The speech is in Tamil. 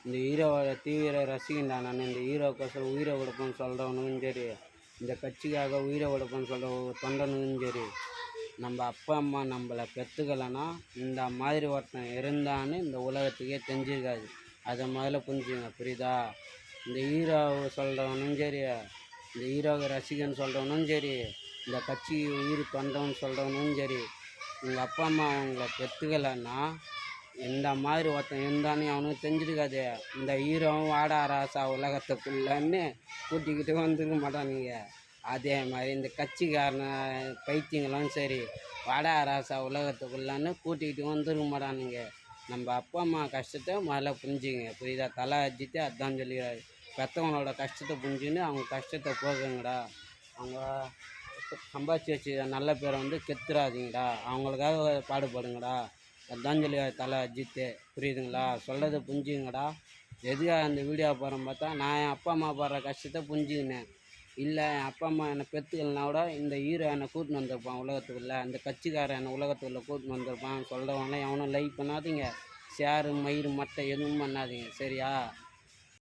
இந்த ஹீரோவோட தீவிர ரசிகன்டா நான். இந்த ஹீரோக்கோசரம் உயிரை கொடுப்பேன்னு சொல்கிறவனுக்கும் சரி, இந்த கட்சிக்காக உயிரை கொடுப்பேன்னு சொல்கிற தொண்டனுக்கும் சரி, நம்ம அப்பா அம்மா நம்மளை பெற்றுக்கலைன்னா இந்த மாதிரி ஒருத்தன் இருந்தான்னு இந்த உலகத்துக்கே தெரிஞ்சிருக்காது. அதை முதல்ல புரிஞ்சுங்க, புரியுதா? இந்த ஹீரோவை சொல்கிறவனும் சரி, இந்த ஹீரோவை ரசிகன் சொல்கிறவனும் சரி, இந்த கட்சி உயிர் தொண்டவன் சொல்கிறவனும் சரி, உங்கள் அப்பா அம்மா அவங்கள பெற்றுக்கலைன்னா இந்த மாதிரி ஒருத்தன் இருந்தான்னு அவனுக்கு தெரிஞ்சிருக்காது. இந்த ஹீரோவும் வாடா ராசா உலகத்துக்குள்ளன்னு கூட்டிக்கிட்டு வந்துருக்க மாட்டானுங்க. அதே மாதிரி இந்த கட்சிக்காரன பைத்தியங்களும் சரி, வாடா ராசா உலகத்துக்குள்ளன்னு கூட்டிக்கிட்டு வந்துருக்க மாட்டானுங்க. நம்ம அப்பா அம்மா கஷ்டத்தை முதல்ல புரிஞ்சுங்க, புரியுதா? தலை அஜித்து அதான் சொல்லிடுறாரு, பெற்றவங்களோட கஷ்டத்தை புரிஞ்சுன்னு அவங்க கஷ்டத்தை போகுங்கடா, அவங்க சம்பாதிச்சு வச்சு நல்ல பேரை வந்து கெத்துறாதீங்கடா, அவங்களுக்காக பாடுபடுங்கடா, அதான் சொல்லி தலை அஜித்து. புரியுதுங்களா? சொல்கிறத புரிஞ்சுங்கடா. எதுக்காக அந்த வீடியோ போகிறேன்னு பார்த்தா, நான் என் அப்பா அம்மா படுற கஷ்டத்தை புரிஞ்சுக்கினேன். இல்லை என் அப்பா அம்மா என்னை பெற்றுக்கலனா கூட இந்த ஹீரோ என்னை கூட்டின்னு வந்திருப்பான் உலகத்துக்குள்ளே, அந்த கட்சிக்காரன் என்னை உலகத்துக்குள்ளே கூட்டின்னு வந்திருப்பான் சொல்கிறவங்களாம் எவனும் லைக் பண்ணாதீங்க, ஷேரு மயிறு மட்டை எதுவும் பண்ணாதீங்க, சரியா?